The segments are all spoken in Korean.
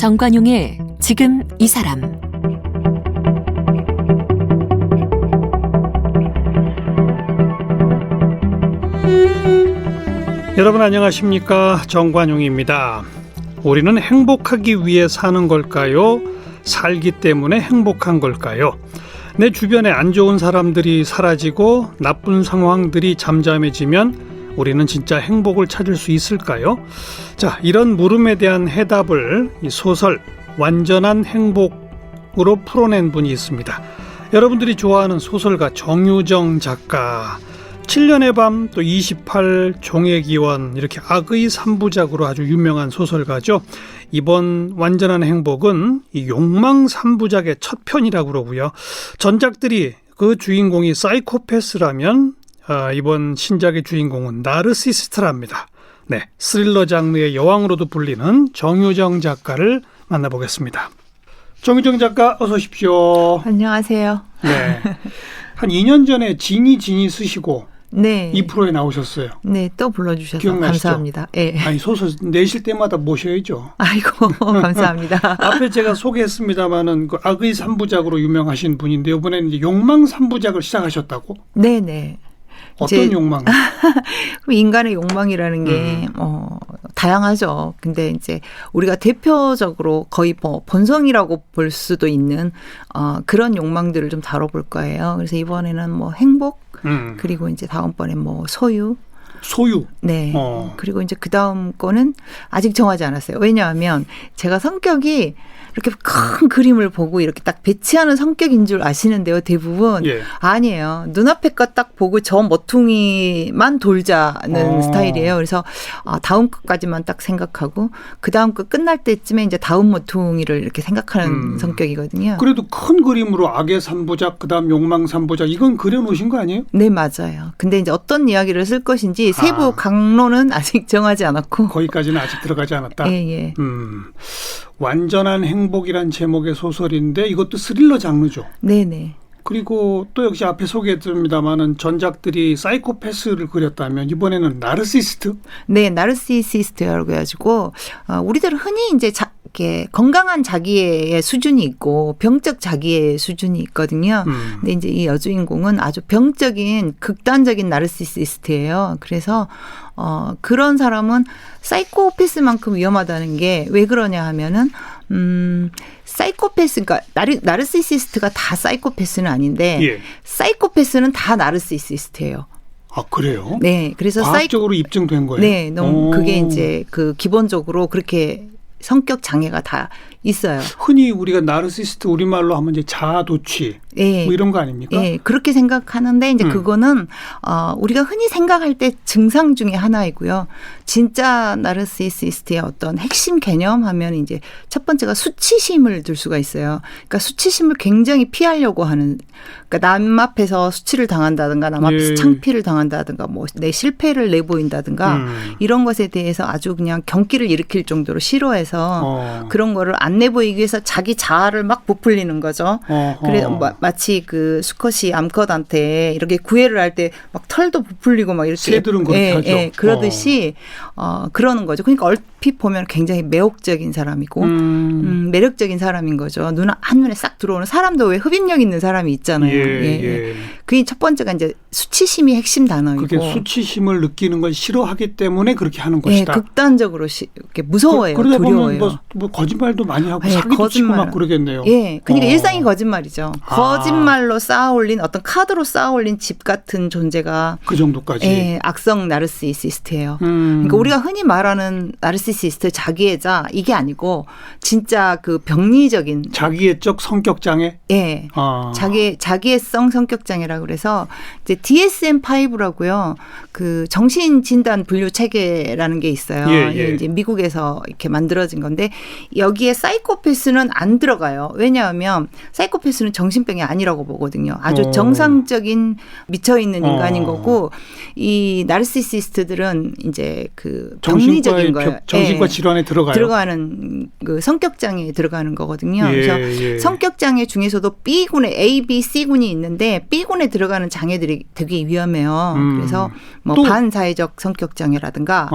정관용의 지금 이 사람. 여러분 안녕하십니까? 정관용입니다. 우리는 행복하기 위해 사는 걸까요? 살기 때문에 행복한 걸까요? 내 주변에 안 좋은 사람들이 사라지고 나쁜 상황들이 잠잠해지면 우리는 진짜 행복을 찾을 수 있을까요? 자, 이런 물음에 대한 해답을 이 소설 완전한 행복으로 풀어낸 분이 있습니다. 여러분들이 좋아하는 소설가 정유정 작가. 7년의 밤, 또 28, 종의 기원, 이렇게 악의 3부작으로 아주 유명한 소설가죠. 이번 완전한 행복은 이 욕망 3부작의 첫 편이라고 그러고요. 전작들이 그 주인공이 사이코패스라면 이번 신작의 주인공은 나르시시스트랍니다. 네, 스릴러 장르의 여왕으로도 불리는 정유정 작가를 만나보겠습니다. 정유정 작가 어서 오십시오. 안녕하세요. 네, 한 2년 전에 지니 쓰시고 네. 이 프로에 나오셨어요. 네, 또 불러주셔서 기억나시죠? 감사합니다. 네. 아니, 소설 내실 때마다 모셔야죠. 아이고, 감사합니다. 앞에 제가 소개했습니다마는 그 악의 3부작으로 유명하신 분인데 이번에는 이제 욕망 3부작을 시작하셨다고? 네네. 어떤 욕망? 인간의 욕망이라는 게 다양하죠. 근데 이제 우리가 대표적으로 거의 뭐 본성이라고 볼 수도 있는 그런 욕망들을 좀 다뤄볼 거예요. 그래서 이번에는 뭐 행복, 그리고 이제 다음번에 뭐 소유. 네. 그리고 이제 그 다음 거는 아직 정하지 않았어요. 왜냐하면 제가 성격이 이렇게 큰 그림을 보고 이렇게 딱 배치하는 성격인 줄 아시는데요. 대부분 예. 아니에요. 눈앞에 거 딱 보고 저 모퉁이만 돌자는 스타일이에요. 그래서 다음 것까지만 딱 생각하고 그 다음 거 끝날 때쯤에 이제 다음 모퉁이를 이렇게 생각하는 성격이거든요. 그래도 큰 그림으로 악의 3부작, 그다음 욕망 3부작 이건 그려놓으신 거 아니에요? 네, 맞아요. 근데 이제 어떤 이야기를 쓸 것인지 세부 강론은 아직 정하지 않았고. 거기까지는 아직 들어가지 않았다. 예, 예. 완전한 행복이란 제목의 소설인데 이것도 스릴러 장르죠. 네네. 그리고 또 역시 앞에 소개했습니다마는 전작들이 사이코패스를 그렸다면 이번에는 나르시시스트? 네, 나르시시스트라고 해가지고 우리들은 흔히 이제 이렇게 건강한 자기애의 수준이 있고 병적 자기애의 수준이 있거든요. 근데 이제 이 여주인공은 아주 병적인 극단적인 나르시시스트예요. 그래서 그런 사람은 사이코패스만큼 위험하다는 게 왜 그러냐 하면은 사이코패스가 나르시시스트가 다 사이코패스는 아닌데 예. 사이코패스는 다 나르시시스트예요. 아, 그래요? 네, 그래서 과학적으로 입증된 거예요. 네, 너무 그게 이제 그 기본적으로 그렇게 성격 장애가 다 있어요. 흔히 우리가 나르시시스트 우리말로 하면 이제 자아도취 네. 뭐 이런 거 아닙니까? 네, 그렇게 생각하는데 이제 그거는 우리가 흔히 생각할 때 증상 중에 하나이고요. 진짜 나르시시스트의 어떤 핵심 개념하면 이제 첫 번째가 수치심을 들 수가 있어요. 그러니까 수치심을 굉장히 피하려고 하는. 그러니까 남 앞에서 수치를 당한다든가 남 앞에서 창피를 당한다든가 뭐 내 실패를 내보인다든가 이런 것에 대해서 아주 그냥 경기를 일으킬 정도로 싫어해서 그런 거를 안 내보이기 위해서 자기 자아를 막 부풀리는 거죠. 그래서 마치 그 수컷이 암컷한테 이렇게 구애를 할 때 막 털도 부풀리고 막 이렇게 새들은 그렇게 하죠. 그러듯이 그러는 거죠. 그러니까 얼핏 보면 굉장히 매혹적인 사람이고 매력적인 사람인 거죠. 한눈에 싹 들어오는 사람도 왜 흡입력 있는 사람이 있잖아요. 예. 그게 첫 번째가 이제 수치심이 핵심 단어이고. 그게 수치심을 느끼는 걸 싫어하기 때문에 그렇게 하는 것이다. 네, 극단적으로 이렇게 무서워해요. 그러다 두려워해요. 보면 뭐 거짓말도 많이 하고 사기도 치고 막 그러겠네요. 예, 그러니까 일상이 거짓말이죠. 거짓말로 쌓아올린 어떤 카드로 쌓아올린 집 같은 존재가 그 정도까지. 예, 악성 나르시시스트예요. 그러니까 우리가 흔히 말하는 나르시시스트 자기애자 이게 아니고 진짜 그 병리적인 자기애적 성격 장애. 예, 자기애성 성격 장애라고 그래서 이제 DSM-5라고요. 그 정신 진단 분류 체계라는 게 있어요. 예. 이제 미국에서 이렇게 만들어진 건데 여기에 사이코패스는 안 들어가요. 왜냐하면 사이코패스는 정신병이 아니라고 보거든요. 아주 정상적인 미쳐 있는 인간인 거고 이 나르시시스트들은 이제 그 병리적인 거예요. 정신과 질환에 들어가는 그 성격 장애에 들어가는 거거든요. 그래서 성격 장애 중에서도 B군에 A, B, C군이 있는데 B군에 들어가는 장애들이 되게 위험해요. 그래서 뭐 반사회적 성격 장애라든가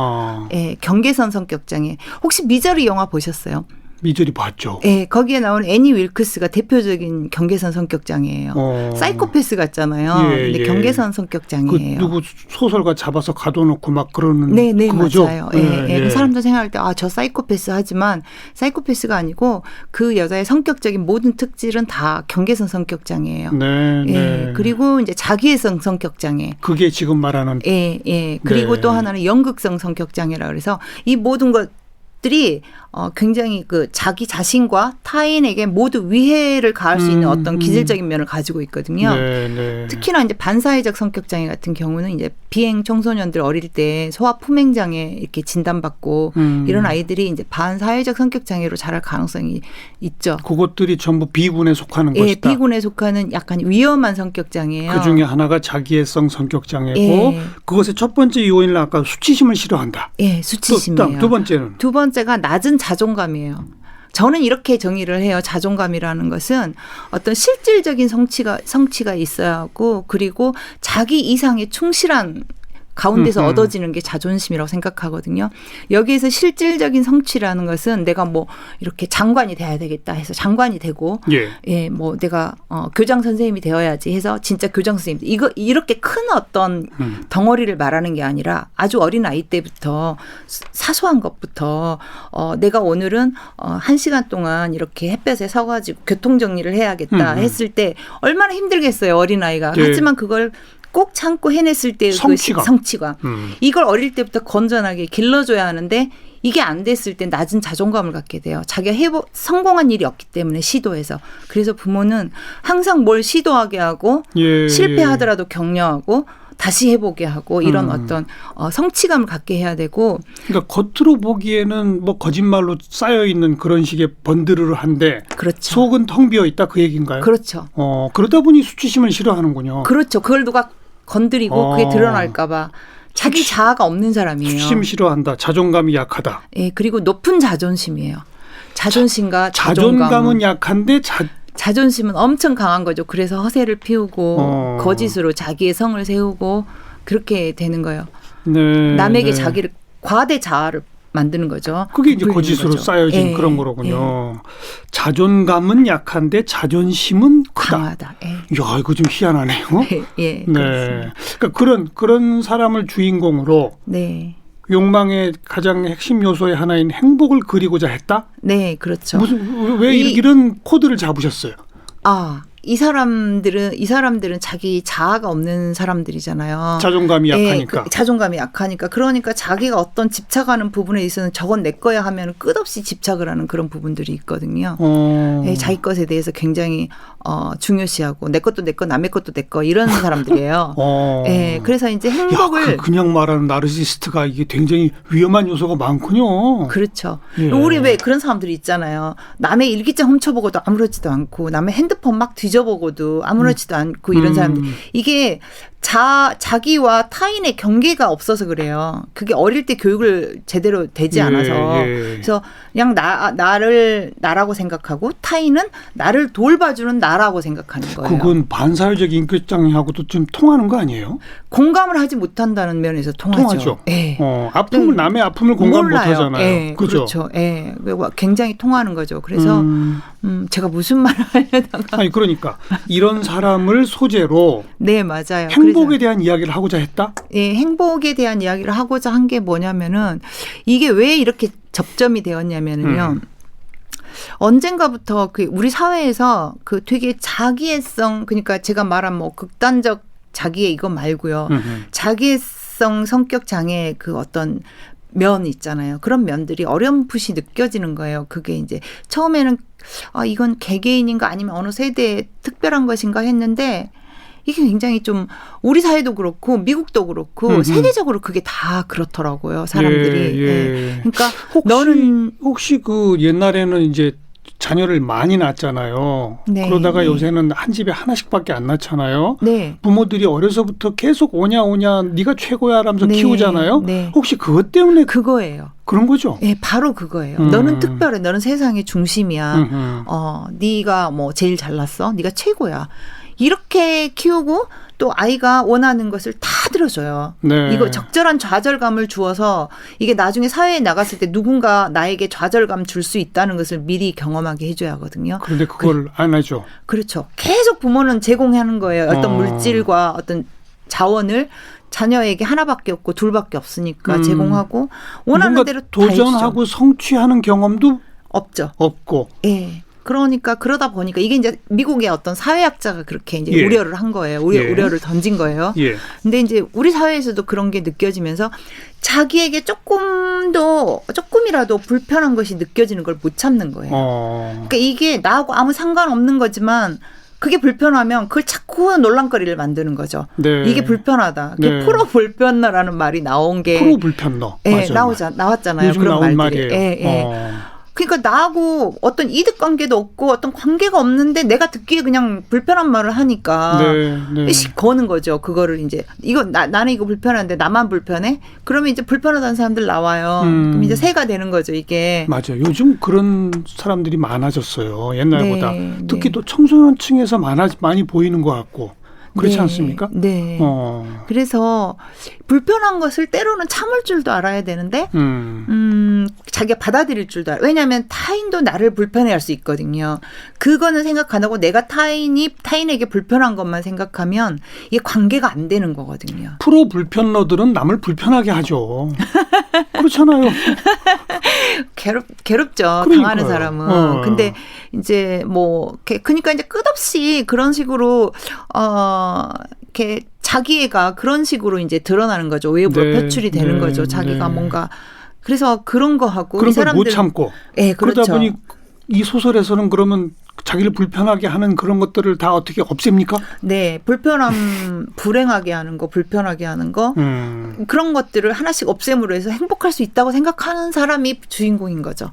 경계선 성격 장애. 혹시 미저리 영화 보셨어요? 미저리 봤죠. 네, 거기에 나오는 애니 윌크스가 대표적인 경계선 성격 장애예요. 사이코패스 같잖아요. 예, 근데 예. 경계선 성격 장애예요. 그 누구 소설가 잡아서 가둬놓고 막 그러는 네, 그거죠. 맞아요. 그 사람도 생각할 때 저 사이코패스 하지만 사이코패스가 아니고 그 여자의 성격적인 모든 특질은 다 경계선 성격 장애예요. 네, 네. 그리고 이제 자기애성 성격 장애. 그게 지금 말하는 그리고 네. 또 하나는 연극성 성격 장애라 그래서 이 모든 것들이 굉장히 그 자기 자신과 타인에게 모두 위해를 가할 수 있는 어떤 기질적인 면을 가지고 있거든요. 네, 네. 특히나 이제 반사회적 성격 장애 같은 경우는 이제 비행 청소년들 어릴 때 소아 품행 장애 이렇게 진단받고 이런 아이들이 이제 반사회적 성격 장애로 자랄 가능성이 있죠. 그것들이 전부 B군에 속하는 예, 것이다. B군에 속하는 약간 위험한 성격 장애예요. 그 중에 하나가 자기애성 성격 장애고 예. 그것의 첫 번째 요인은 아까 수치심을 싫어한다. 예, 수치심이에요. 두 번째는 두 번째가 낮은 자존감이에요. 저는 이렇게 정의를 해요. 자존감이라는 것은 어떤 실질적인 성취가 있어야 하고 그리고 자기 이상의 충실한 가운데서 얻어지는 게 자존심이라고 생각하거든요. 여기에서 실질적인 성취라는 것은 내가 뭐 이렇게 장관이 돼야 되겠다 해서 장관이 되고 뭐 내가 교장 선생님이 되어야지 해서 진짜 교장 선생님 이렇게 큰 어떤 덩어리를 말하는 게 아니라 아주 어린 아이 때부터 사소한 것부터 내가 오늘은 1시간 동안 이렇게 햇볕에 서가지고 교통 정리를 해야겠다 했을 때 얼마나 힘들겠어요, 어린아이가. 하지만 그걸 꼭 참고 해냈을 때의 성취감. 이걸 어릴 때부터 건전하게 길러줘야 하는데 이게 안 됐을 때 낮은 자존감을 갖게 돼요. 자기가 성공한 일이 없기 때문에 시도해서. 그래서 부모는 항상 뭘 시도하게 하고 실패하더라도 격려하고 다시 해보게 하고 이런 어떤 성취감을 갖게 해야 되고. 그러니까 겉으로 보기에는 뭐 거짓말로 쌓여있는 그런 식의 번드르르한데 그렇죠. 속은 텅 비어있다 그 얘기인가요? 그렇죠. 그러다 보니 수치심을 싫어하는군요. 그렇죠. 그걸 누가 건드리고 그게 드러날까 봐. 자기 자아가 없는 사람이에요. 수치심 싫어한다. 자존감이 약하다. 예, 그리고 높은 자존심이에요. 자존심과 자존감은 약한데 자존심은 엄청 강한 거죠. 그래서 허세를 피우고 거짓으로 자기의 성을 세우고 그렇게 되는 거예요. 네, 남에게 자기를 과대 자아를 만드는 거죠. 그게 이제 거짓으로 쌓여진 그런 거로군요. 자존감은 약한데 자존심은 크다. 강하다. 야, 이거 좀 희한하네요. 네. 그러니까 그런 사람을 주인공으로 욕망의 가장 핵심 요소의 하나인 행복을 그리고자 했다? 네, 그렇죠. 왜 이런 코드를 잡으셨어요? 이 사람들은 자기 자아가 없는 사람들이잖아요. 자존감이 약하니까. 자존감이 약하니까. 그러니까 자기가 어떤 집착하는 부분에 있어서는 저건 내 거야 하면 끝없이 집착을 하는 그런 부분들이 있거든요. 자기 것에 대해서 굉장히 중요시하고 내 것도 내 거, 남의 것도 내 거 이런 사람들이에요. 그래서 이제 행복을 그냥 말하는 나르시스트가 이게 굉장히 위험한 요소가 많군요. 그렇죠. 우리 왜 그런 사람들이 있잖아요. 남의 일기장 훔쳐보고도 아무렇지도 않고 남의 핸드폰 막 뒤져보고도 아무렇지도 않고 이런 사람들. 이게 자기와 타인의 경계가 없어서 그래요. 그게 어릴 때 교육을 제대로 되지 않아서. 그래서 그냥 나라고 생각하고 타인은 나를 돌봐주는 나라고 생각하는 거예요. 그건 반사회적 인격장애하고도 좀 통하는 거 아니에요? 공감을 하지 못한다는 면에서 통하죠. 남의 아픔을 공감 못하잖아요. 그렇죠. 굉장히 통하는 거죠. 그래서 제가 무슨 말을 하려다가. 아니 그러니까 이런 사람을 소재로. 네, 맞아요. 행복에 대한 이야기를 하고자 했다? 행복에 대한 이야기를 하고자 한 게 뭐냐면은 이게 왜 이렇게 접점이 되었냐면은요. 언젠가부터 우리 사회에서 되게 자기애성, 그러니까 제가 말한 뭐 극단적 자기애 이거 말고요. 자기애성 성격 장애 어떤 면 있잖아요. 그런 면들이 어렴풋이 느껴지는 거예요. 그게 이제 처음에는 이건 개개인인가 아니면 어느 세대의 특별한 것인가 했는데 이게 굉장히 좀 우리 사회도 그렇고 미국도 그렇고 세계적으로 그게 다 그렇더라고요. 사람들이. 그러니까 혹시 그 옛날에는 이제 자녀를 많이 낳았잖아요. 그러다가 요새는 한 집에 하나씩밖에 안 낳잖아요. 부모들이 어려서부터 계속 오냐 네가 최고야 하면서 키우잖아요. 혹시 그것 때문에 그거예요. 그런 거죠. 예, 바로 그거예요. 너는 특별해. 너는 세상의 중심이야. 네가 뭐 제일 잘났어. 네가 최고야. 이렇게 키우고 또 아이가 원하는 것을 다 들어줘요. 네. 이거 적절한 좌절감을 주어서 이게 나중에 사회에 나갔을 때 누군가 나에게 좌절감 줄 수 있다는 것을 미리 경험하게 해줘야 하거든요. 그런데 그걸 안 하죠. 그렇죠. 계속 부모는 제공하는 거예요. 어떤 물질과 어떤 자원을 자녀에게 하나밖에 없고 둘밖에 없으니까 제공하고 원하는 대로 다 도전하고 해주죠. 성취하는 경험도 없죠. 없고. 예. 그러니까 그러다 보니까 이게 이제 미국의 어떤 사회학자가 그렇게 이제 예. 우려를 한 거예요. 우려를 던진 거예요. 예. 근데 이제 우리 사회에서도 그런 게 느껴지면서 자기에게 조금이라도 불편한 것이 느껴지는 걸 못 참는 거예요. 그러니까 이게 나하고 아무 상관없는 거지만 그게 불편하면 그걸 자꾸 논란거리를 만드는 거죠. 네. 이게 불편하다. 네. 프로 불편러라는 말이 나온 게 프로 불편러. 예, 맞아요. 나왔잖아요. 요즘 그런 나온 말들이. 말이에요. 예, 예. 그러니까 나하고 어떤 이득 관계도 없고 어떤 관계가 없는데 내가 듣기에 그냥 불편한 말을 하니까 네. 씩 거는 거죠. 그거를 이제 이거 나는 이거 불편한데 나만 불편해? 그러면 이제 불편하다는 사람들 나와요. 그럼 이제 새가 되는 거죠, 이게. 맞아요. 요즘 그런 사람들이 많아졌어요. 옛날보다. 네, 특히 네. 또 청소년층에서 많이 보이는 것 같고. 그렇지 네, 않습니까? 네. 그래서 불편한 것을 때로는 참을 줄도 알아야 되는데 자기가 받아들일 줄도 알아요. 왜냐하면 타인도 나를 불편해할 수 있거든요. 그거는 생각 안 하고 내가 타인에게 불편한 것만 생각하면 이게 관계가 안 되는 거거든요. 프로 불편러들은 남을 불편하게 하죠. 그렇잖아요. 괴롭죠. 그러니까요. 당하는 사람은. 근데 이제 뭐 그러니까 이제 끝없이 그런 식으로 이렇게 자기애가 그런 식으로 이제 드러나는 거죠. 외부로 네, 표출이 되는 네, 거죠. 자기가 네. 뭔가 그래서 그런 거 하고 그런 이 걸 못 사람들 참고. 네, 그렇죠. 그러다 보니 이 소설에서는 그러면 자기를 불편하게 하는 그런 것들을 다 어떻게 없앱니까? 네, 불행하게 하는 거, 불편하게 하는 거 그런 것들을 하나씩 없앰으로 해서 행복할 수 있다고 생각하는 사람이 주인공인 거죠.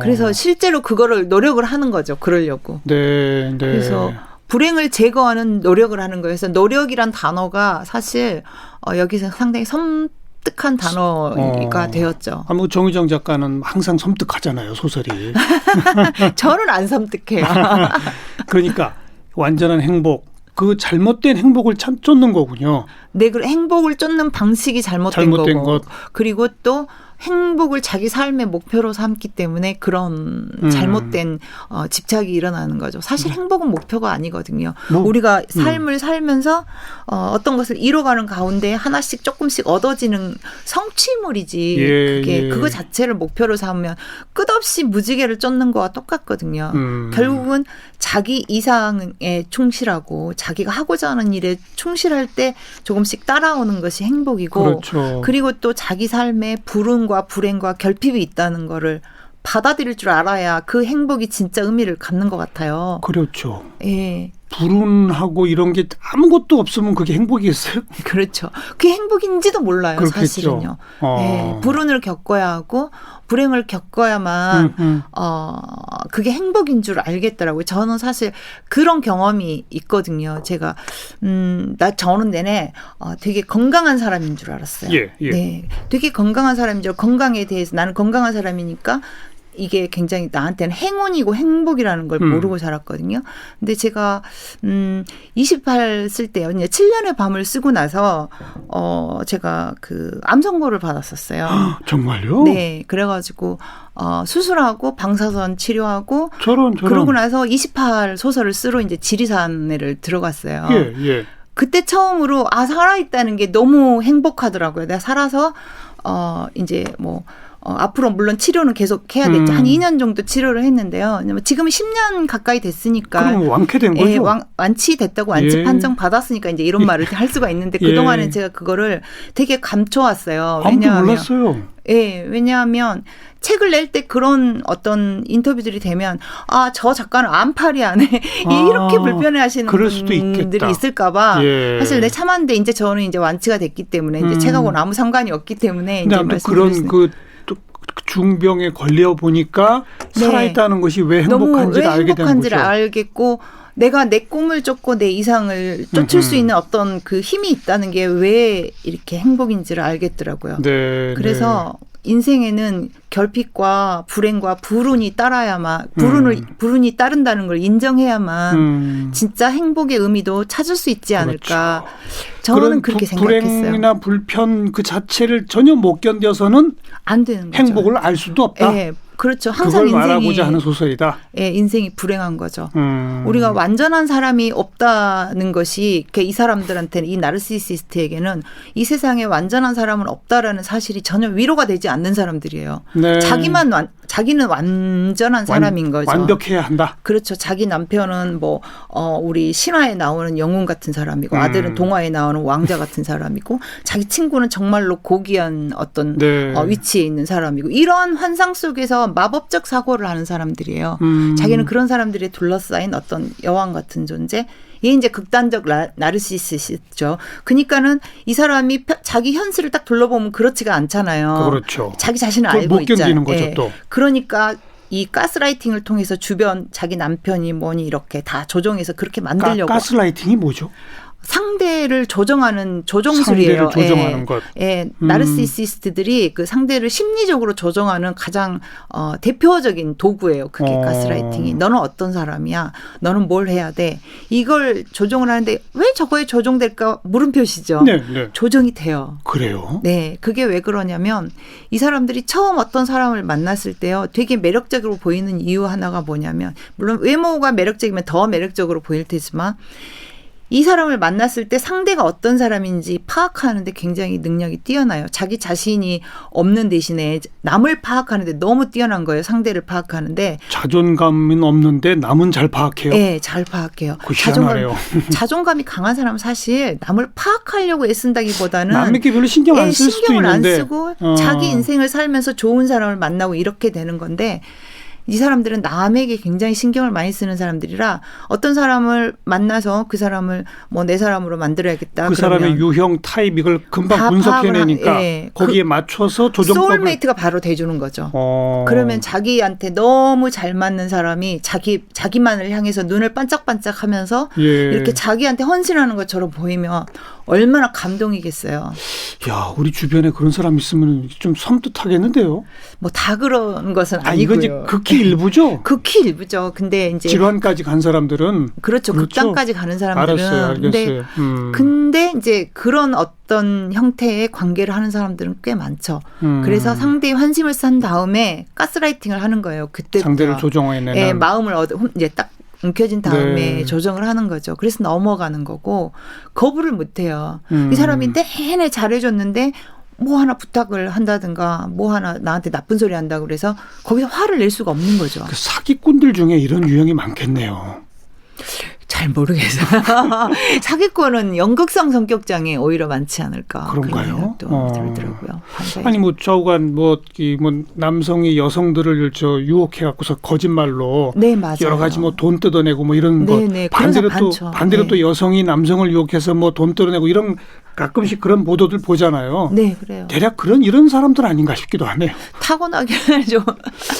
그래서 실제로 그거를 노력을 하는 거죠. 그러려고. 네. 그래서 불행을 제거하는 노력을 하는 거여서 노력이란 단어가 사실 여기서 상당히 섬뜩한 단어가 되었죠. 뭐 정유정 작가는 항상 섬뜩하잖아요, 소설이. 저는 안 섬뜩해요. 그러니까 완전한 행복, 그 잘못된 행복을 쫓는 거군요. 네, 그 행복을 쫓는 방식이 잘못된 거고. 것. 그리고 또 행복을 자기 삶의 목표로 삼기 때문에 그런 잘못된 집착이 일어나는 거죠. 사실 행복은 목표가 아니거든요. 우리가 삶을 살면서 어떤 것을 이뤄가는 가운데 하나씩 조금씩 얻어지는 성취물이지. 그게 그거 자체를 목표로 삼으면 끝없이 무지개를 쫓는 거와 똑같거든요. 결국은 자기 이상에 충실하고 자기가 하고자 하는 일에 충실할 때 조금씩 따라오는 것이 행복이고 그렇죠. 그리고 또 자기 삶에 불운과 불행과 결핍이 있다는 거를 받아들일 줄 알아야 그 행복이 진짜 의미를 갖는 것 같아요. 그렇죠. 예. 불운하고 이런 게 아무것도 없으면 그게 행복이겠어요? 그렇죠. 그게 행복인지도 몰라요. 그렇겠죠. 사실은요. 예. 불운을 겪어야 하고 불행을 겪어야만 그게 행복인 줄 알겠더라고요. 저는 사실 그런 경험이 있거든요. 제가 저는 내내 되게 건강한 사람인 줄 알았어요. 예. 네, 되게 건강한 사람인 줄 건강에 대해서 나는 건강한 사람이니까 이게 굉장히 나한테는 행운이고 행복이라는 걸 모르고 살았거든요. 근데 제가 28 쓸 때요. 7년의 밤을 쓰고 나서 제가 그 암 선고를 받았었어요. 정말요? 네. 그래가지고 수술하고 방사선 치료하고 저런. 그러고 나서 28 소설을 쓰러 이제 지리산에를 들어갔어요. 예. 그때 처음으로 살아있다는 게 너무 행복하더라고요. 내가 살아서 이제 뭐 앞으로 물론 치료는 계속 해야겠죠. 한 2년 정도 치료를 했는데요. 지금은 10년 가까이 됐으니까. 그럼 완쾌된 거죠? 예, 완치됐다고 완치 판정 받았으니까 이제 이런 말을 할 수가 있는데 그동안은 제가 그거를 되게 감춰왔어요. 아무도 몰랐어요. 예, 왜냐하면 책을 낼 때 그런 어떤 인터뷰들이 되면 저 작가는 암팔이 안 해. 이렇게 불편해하시는 분들이 있을까봐 사실 내 참았는데 이제 저는 이제 완치가 됐기 때문에 이제 책하고는 아무 상관이 없기 때문에 이제 그런 중병에 걸려 보니까 살아있다는 것이 왜 행복한지를 알게 되는 거죠. 알겠고 내가 내 꿈을 쫓고 내 이상을 쫓을 수 있는 어떤 그 힘이 있다는 게 왜 이렇게 행복인지를 알겠더라고요. 네, 그래서 인생에는 결핍과 불행과 불운이 따라야만 불운이 따른다는 걸 인정해야만 진짜 행복의 의미도 찾을 수 있지 않을까. 그렇죠. 저는 그렇게 생각했어요. 불행이나 불편 그 자체를 전혀 못 견뎌서는 안 되는 거죠. 행복을 알 수도 없다. 네, 그렇죠. 항상 그걸 인생이 말하고자 하는 소설이다. 예, 인생이 불행한 거죠. 우리가 완전한 사람이 없다는 것이 이 사람들한테는 이 나르시시스트에게는 이 세상에 완전한 사람은 없다라는 사실이 전혀 위로가 되지 않는 사람들이에요. 네. 자기는 완전한 사람인 거죠. 완벽해야 한다. 그렇죠. 자기 남편은 우리 신화에 나오는 영웅 같은 사람이고 아들은 동화에 나오는 왕자 같은 사람이고 자기 친구는 정말로 고귀한 어떤 네. 위치에 있는 사람이고 이런 환상 속에서 마법적 사고를 하는 사람들이에요. 자기는 그런 사람들이 둘러싸인 어떤 여왕 같은 존재. 이게 이제 극단적 나르시시스트죠. 그러니까는 이 사람이 자기 현실을 딱 둘러보면 그렇지가 않잖아요. 그렇죠. 자기 자신을 그걸 알고 못 견디는 있잖아요. 거죠, 예. 또. 그러니까 이 가스라이팅을 통해서 주변 자기 남편이 뭐니 이렇게 다 조정해서 그렇게 만들려고. 가스라이팅이 뭐죠? 상대를 조정하는 조종술이에요. 상대를 조정하는 것. 예, 나르시시스트들이 그 상대를 심리적으로 조정하는 가장 대표적인 도구예요. 그게 가스라이팅이. 너는 어떤 사람이야? 너는 뭘 해야 돼? 이걸 조정을 하는데 왜 저거에 조정될까? 물음표시죠. 네, 네. 조정이 돼요. 그래요? 네, 그게 왜 그러냐면 이 사람들이 처음 어떤 사람을 만났을 때요, 되게 매력적으로 보이는 이유 하나가 뭐냐면 물론 외모가 매력적이면 더 매력적으로 보일 테지만. 이 사람을 만났을 때 상대가 어떤 사람인지 파악하는데 굉장히 능력이 뛰어나요. 자기 자신이 없는 대신에 남을 파악하는데 너무 뛰어난 거예요. 상대를 파악하는데. 자존감은 없는데 남은 잘 파악해요? 네. 잘 파악해요. 자존감이 강한 사람은 사실 남을 파악하려고 애쓴다기보다는 남에게 별로 신경 안 쓸 수도 있는데. 신경을 안 쓰고 자기 인생을 살면서 좋은 사람을 만나고 이렇게 되는 건데 이 사람들은 남에게 굉장히 신경을 많이 쓰는 사람들이라 어떤 사람을 만나서 그 사람을 내 사람으로 만들어야겠다. 그 사람의 유형 타입 이걸 금방 분석해내니까 예. 거기에 맞춰서 조정법을. 소울메이트가 바로 돼주는 거죠. 그러면 자기한테 너무 잘 맞는 사람이 자기만을 향해서 눈을 반짝반짝하면서 예. 이렇게 자기한테 헌신하는 것처럼 보이면 얼마나 감동이겠어요. 야, 우리 주변에 그런 사람 있으면 좀 섬뜩하겠는데요. 다 그런 것은 아니고요. 이건 이제 극히 일부죠. 극히 일부죠. 근데 이제 질환까지 간 사람들은 그렇죠. 극단까지 가는 사람들은 알았어요. 근데 이제 그런 어떤 형태의 관계를 하는 사람들은 꽤 많죠. 그래서 상대의 환심을 산 다음에 가스라이팅을 하는 거예요. 그때 상대를 조정해내는. 예, 마음을 이제 딱 움켜진 다음에 네. 조정을 하는 거죠. 그래서 넘어가는 거고 거부를 못 해요. 이 사람이 내내 잘해줬는데 뭐 하나 부탁을 한다든가 뭐 하나 나한테 나쁜 소리 한다고 그래서 거기서 화를 낼 수가 없는 거죠. 그 사기꾼들 중에 이런 유형이 많겠네요. 잘 모르겠어요. 사기꾼은 연극성 성격장애 오히려 많지 않을까. 그런가요? 또 들더라고요. 아니 좌우간 남성이 여성들을 유혹해 갖고서 거짓말로 네, 맞아요. 여러 가지 돈 뜯어내고 이런 것. 네, 반대로 또 여성이 남성을 유혹해서 돈 뜯어내고 이런 가끔씩 그런 보도들 보잖아요. 네, 그래요. 대략 이런 사람들 아닌가 싶기도 하네요. 타고나게 하죠.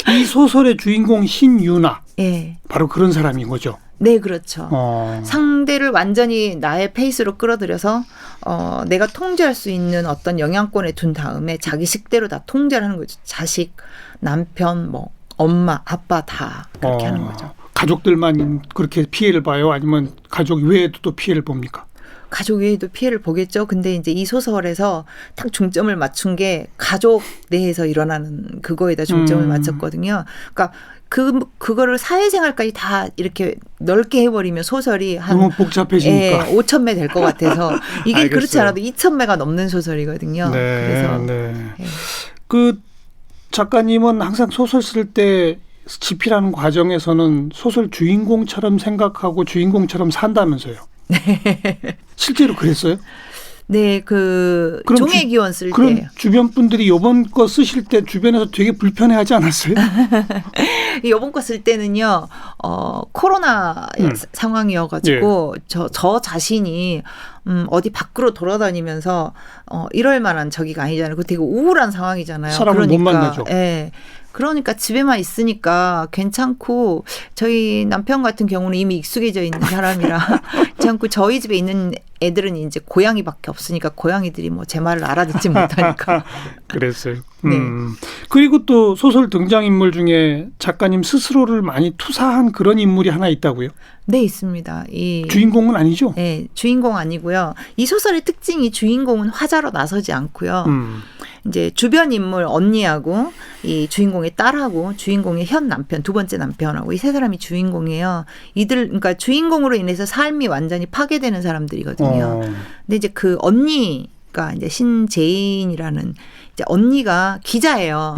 이 소설의 주인공 신유나. 네. 바로 그런 사람인 거죠. 네, 그렇죠. 상대를 완전히 나의 페이스로 끌어들여서 내가 통제할 수 있는 어떤 영향권에 둔 다음에 자기 식대로 다 통제를 하는 거죠. 자식, 남편, 엄마, 아빠 다 그렇게 하는 거죠. 가족들만 그렇게 피해를 봐요? 아니면 가족 외에도 또 피해를 봅니까? 가족 외에도 피해를 보겠죠. 근데 이제 이 소설에서 딱 중점을 맞춘 게 가족 내에서 일어나는 그거에다 중점을 맞췄거든요. 그러니까 그거를 사회생활까지 다 이렇게 넓게 해버리면 소설이 너무 복잡해지니까 5,000매 될 것 같아서 이게 알겠어요. 그렇지 않아도 2,000매가 넘는 소설이거든요. 네, 그래서 네. 그 작가님은 항상 소설 쓸 때 집필하는 과정에서는 소설 주인공처럼 생각하고 주인공처럼 산다면서요. 네. 실제로 그랬어요? 네, 종의 기원 쓸 그럼 때. 주변 분들이 이번 거 쓰실 때 주변에서 되게 불편해하지 않았어요? 이번 거 쓸 때는요, 코로나 상황이어가지고 예. 저 자신이 어디 밖으로 돌아다니면서 이럴 만한 저기가 아니잖아요. 그 되게 우울한 상황이잖아요. 사람을 못 만나죠. 예. 그러니까 집에만 있으니까 괜찮고 저희 남편 같은 경우는 이미 익숙해져 있는 사람이라 괜찮고 저희 집에 있는 애들은 이제 고양이밖에 없으니까 고양이들이 뭐 제 말을 알아듣지 못하니까. 그랬어요. 네. 그리고 또 소설 등장인물 중에 작가님 스스로를 많이 투사한 그런 인물이 하나 있다고요? 네, 있습니다. 주인공은 아니죠? 네, 주인공 아니고요. 이 소설의 특징이 주인공은 화자로 나서지 않고요. 이제 주변 인물 언니하고 이 주인공의 딸하고 주인공의 현 남편, 두 번째 남편하고 이 세 사람이 주인공이에요. 그러니까 주인공으로 인해서 삶이 완전히 파괴되는 사람들이거든요. 근데 이제 그 언니가 이제 신재인이라는 이제 언니가 기자예요.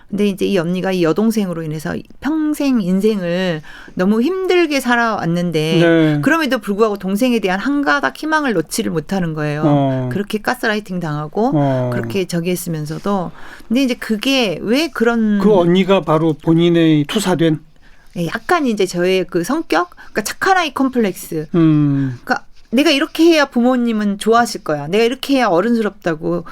근데 이제 이 언니가 이 여동생으로 인해서 평생 인생을 너무 힘들게 살아왔는데 네. 그럼에도 불구하고 동생에 대한 한 가닥 희망을 놓지를 못하는 거예요. 그렇게 가스라이팅 당하고 그렇게 저기 했으면서도. 근데 이제 그게 왜 그런. 그 언니가 바로 본인의 투사된. 약간 이제 저의 그 성격? 그러니까 착한 아이 컴플렉스. 그러니까 내가 이렇게 해야 부모님은 좋아하실 거야. 내가 이렇게 해야 어른스럽다고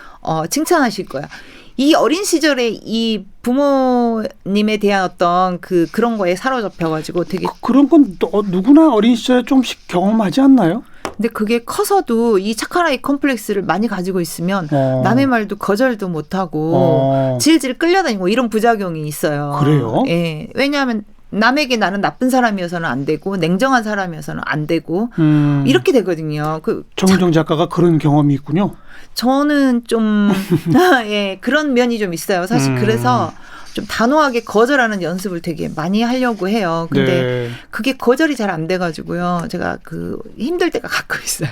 칭찬하실 거야. 이 어린 시절에 이 부모님에 대한 어떤 그런 거에 사로잡혀가지고 되게. 그런 건 누구나 어린 시절에 좀씩 경험하지 않나요? 근데 그게 커서도 이 착한 아이 컴플렉스를 많이 가지고 있으면 남의 말도 거절도 못하고 질질 끌려다니고 이런 부작용이 있어요. 그래요? 예. 왜냐하면 남에게 나는 나쁜 사람이어서는 안 되고 냉정한 사람이어서는 안 되고 이렇게 되거든요. 정은정 작가가 그런 경험이 있군요. 저는 좀 예, 그런 면이 좀 있어요. 사실 그래서 좀 단호하게 거절하는 연습을 되게 많이 하려고 해요. 근데 네. 그게 거절이 잘 안 돼가지고요. 제가 힘들 때가 가끔 있어요.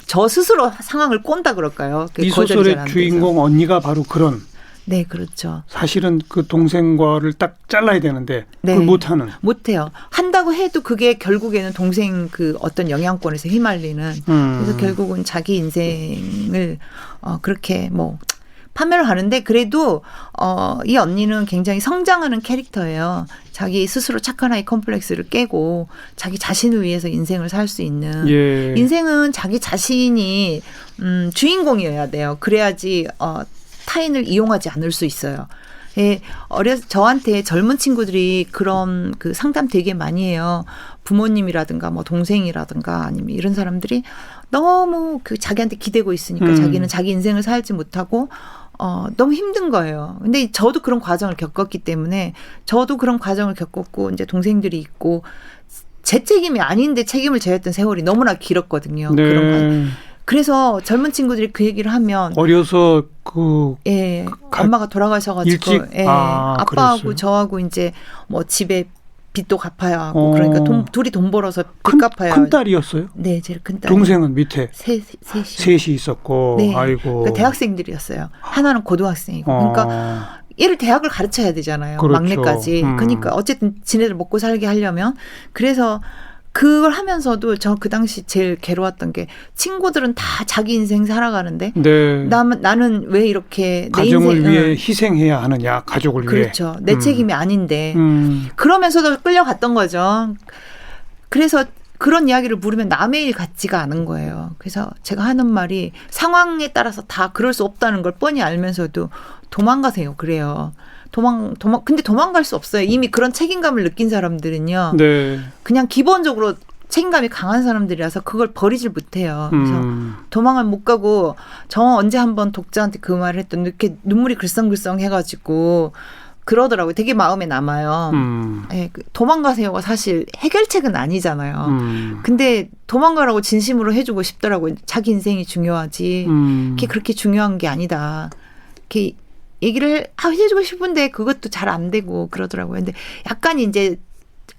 저 스스로 상황을 꼰다 그럴까요? 이 소설의 주인공 언니가 바로 그런. 네, 그렇죠. 사실은 그 동생과를 딱 잘라야 되는데 네. 그걸 못하는. 못해요. 한다고 해도 그게 결국에는 동생 그 어떤 영향권에서 휘말리는. 그래서 결국은 자기 인생을 그렇게 뭐 판매를 하는데 그래도 이 언니는 굉장히 성장하는 캐릭터예요. 자기 스스로 착한 아이 컴플렉스를 깨고 자기 자신을 위해서 인생을 살 수 있는. 예. 인생은 자기 자신이 주인공이어야 돼요. 그래야지 타인을 이용하지 않을 수 있어요. 예, 저한테 젊은 친구들이 그런 그 상담 되게 많이 해요. 부모님이라든가 뭐 동생이라든가 아니면 이런 사람들이 너무 그 자기한테 기대고 있으니까 자기는 자기 인생을 살지 못하고 너무 힘든 거예요. 근데 저도 그런 과정을 겪었기 때문에 저도 그런 과정을 겪었고 이제 동생들이 있고 제 책임이 아닌데 책임을 져야 했던 세월이 너무나 길었거든요. 네. 그런 그래서 젊은 친구들이 그 얘기를 하면 어려서 예, 엄마가 돌아가셔가지고 일찍? 예, 아빠하고 그랬어요. 저하고 이제 뭐 집에 빚도 갚아야 하고 그러니까 둘이 돈 벌어서 빚 갚아야. 큰 딸이었어요? 네, 제일 큰 딸. 동생은 밑에 셋이 있었고. 네, 아이고. 그러니까 대학생들이었어요. 하나는 고등학생이고. 그러니까 얘를 대학을 가르쳐야 되잖아요. 그렇죠. 막내까지. 그러니까 어쨌든 지네들 먹고 살게 하려면 그래서. 그걸 하면서도 저 그 당시 제일 괴로웠던 게 친구들은 다 자기 인생 살아가는데 네. 나는 왜 이렇게 가정을 내 인생, 위해 희생해야 하느냐, 가족을 위해. 그렇죠. 내 책임이 아닌데 그러면서도 끌려갔던 거죠. 그래서 그런 이야기를 물으면 남의 일 같지가 않은 거예요. 그래서 제가 하는 말이 상황에 따라서 다 그럴 수 없다는 걸 뻔히 알면서도 도망가세요. 그래요. 근데 도망갈 수 없어요. 이미 그런 책임감을 느낀 사람들은요. 네. 그냥 기본적으로 책임감이 강한 사람들이라서 그걸 버리질 못해요. 그래서 도망을 못 가고 저 언제 한번 독자한테 그 말을 했더니 이렇게 눈물이 글썽글썽 해가지고 그러더라고요. 되게 마음에 남아요. 네, 도망가세요가 사실 해결책은 아니잖아요. 근데 도망가라고 진심으로 해주고 싶더라고요. 자기 인생이 중요하지. 그게 그렇게 중요한 게 아니다. 이렇게 얘기를 해주고 싶은데 그것도 잘 안 되고 그러더라고요. 근데 약간 이제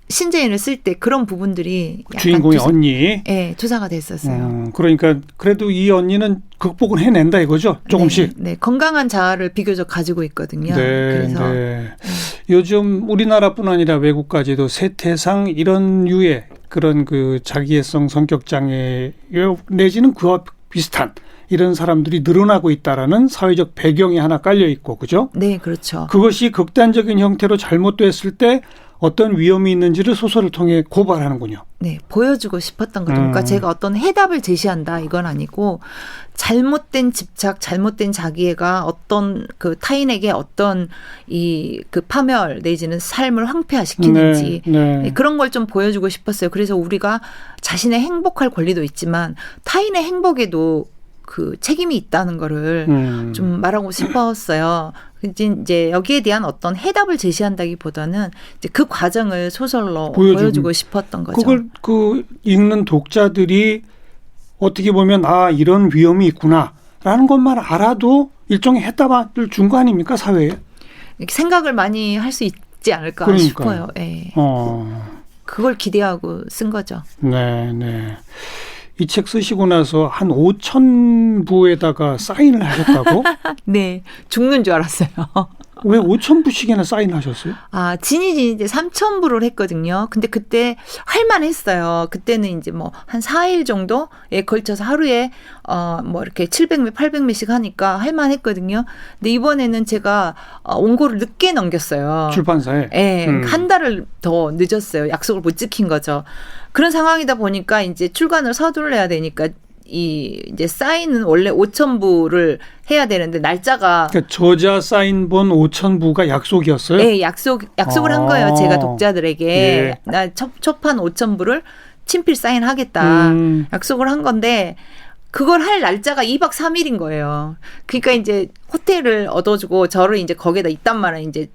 신재인을 쓸 때 그런 부분들이 약간 주인공의 언니. 네, 투사가 됐었어요. 그러니까 그래도 이 언니는 극복을 해낸다 이거죠? 조금씩. 네, 건강한 자아를 비교적 가지고 있거든요. 네, 그래서 네. 요즘 우리나라뿐 아니라 외국까지도 세태상 이런 류의 그런 그 자기애성 성격 장애 내지는 그와 비슷한 이런 사람들이 늘어나고 있다라는 사회적 배경이 하나 깔려 있고, 그죠? 네, 그렇죠. 그것이 극단적인 형태로 잘못됐을 때 어떤 위험이 있는지를 소설을 통해 고발하는군요. 네, 보여주고 싶었던 거죠. 그러니까 제가 어떤 해답을 제시한다 이건 아니고 잘못된 집착, 잘못된 자기애가 어떤 그 타인에게 어떤 이 그 파멸 내지는 삶을 황폐화시키는지 네, 그런 걸 좀 보여주고 싶었어요. 그래서 우리가 자신의 행복할 권리도 있지만 타인의 행복에도 그 책임이 있다는 거를 좀 말하고 싶었어요. 이제 여기에 대한 어떤 해답을 제시한다기보다는 이제 그 과정을 소설로 보여주고 싶었던 거죠. 그걸 그 읽는 독자들이 어떻게 보면 아 이런 위험이 있구나라는 것만 알아도 일종의 해답을 준 거 아닙니까 사회에? 생각을 많이 할 수 있지 않을까 그러니까요. 싶어요. 네. 그걸 기대하고 쓴 거죠. 네, 네. 이 책 쓰시고 나서 한 5,000부에다가 사인을 하셨다고? 네, 죽는 줄 알았어요. 왜 5,000부씩이나 사인을 하셨어요? 아, 진이지 이제 3,000부를 했거든요. 근데 그때 할만했어요. 그때는 이제 뭐 한 4일 정도에 걸쳐서 하루에 뭐 이렇게 700매, 800매씩 하니까 할만했거든요. 근데 이번에는 제가 원고를 늦게 넘겼어요. 출판사에? 네, 한 달을 더 늦었어요. 약속을 못 지킨 거죠. 그런 상황이다 보니까 이제 출간을 서둘러야 되니까 이제 사인은 원래 5,000부를 해야 되는데 날짜가 그러니까 저자 사인본 5,000부가 약속이었어요? 네, 약속을 한 거예요. 제가 독자들에게 예. 나 초판 5,000부를 친필 사인하겠다 약속을 한 건데 그걸 할 날짜가 2박 3일인 거예요. 그러니까 이제 호텔을 얻어주고 저를 이제 거기에다 있단 말이에요. 이제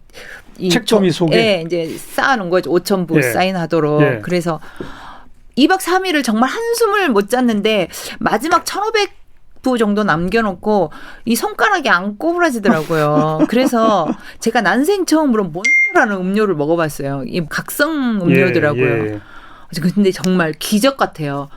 책점이 속에 네, 이제 쌓아놓은 거죠. 5,000부 예. 사인하도록. 예. 그래서 2박 3일을 정말 한숨을 못 잤는데 마지막 1,500부 정도 남겨놓고 이 손가락이 안 꼬부라지더라고요. 그래서 제가 난생 처음으로 몬스터라는 음료를 먹어봤어요. 이 각성 음료더라고요. 예. 근데 정말 기적 같아요.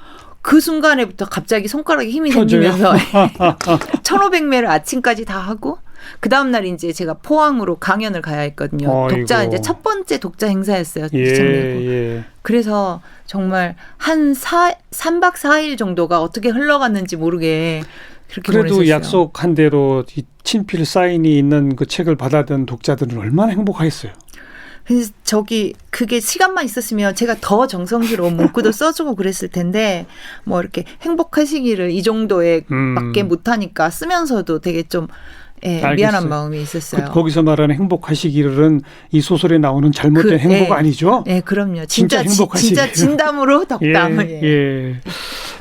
그 순간에부터 갑자기 손가락에 힘이 생기면서 1,500매를 아침까지 다 하고 그 다음날 이제 제가 포항으로 강연을 가야 했거든요. 아이고. 독자 이제 첫 번째 독자 행사였어요. 예. 그래서 정말 한 3박 4일 정도가 어떻게 흘러갔는지 모르게 그렇게 그래도 보냈었어요. 약속한 대로 이 친필 사인이 있는 그 책을 받아든 독자들은 얼마나 행복하겠어요. 그래서 그게 시간만 있었으면 제가 더 정성스러운 문구도 써주고 그랬을 텐데 뭐 이렇게 행복하시기를 이 정도에 밖에 못하니까 쓰면서도 되게 좀 미안한 마음이 있었어요. 거기서 말하는 행복하시기를은 이 소설에 나오는 잘못된 행복 아니죠? 네, 그럼요. 진짜 행복하시기를. 진짜 진담으로 덕담. 예.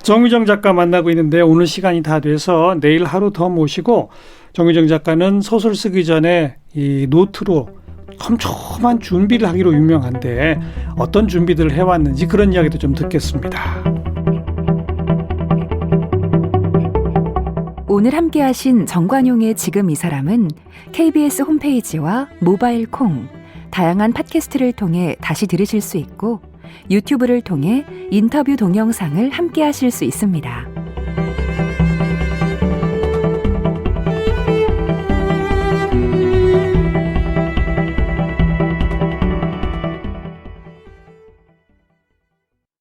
정유정 작가 만나고 있는데 오늘 시간이 다 돼서 내일 하루 더 모시고 정유정 작가는 소설 쓰기 전에 이 노트로 촘촘한 준비를 하기로 유명한데 어떤 준비들을 해왔는지 그런 이야기도 좀 듣겠습니다. 오늘 함께하신 정관용의 지금 이 사람은 KBS 홈페이지와 모바일 콩, 다양한 팟캐스트를 통해 다시 들으실 수 있고 유튜브를 통해 인터뷰 동영상을 함께하실 수 있습니다.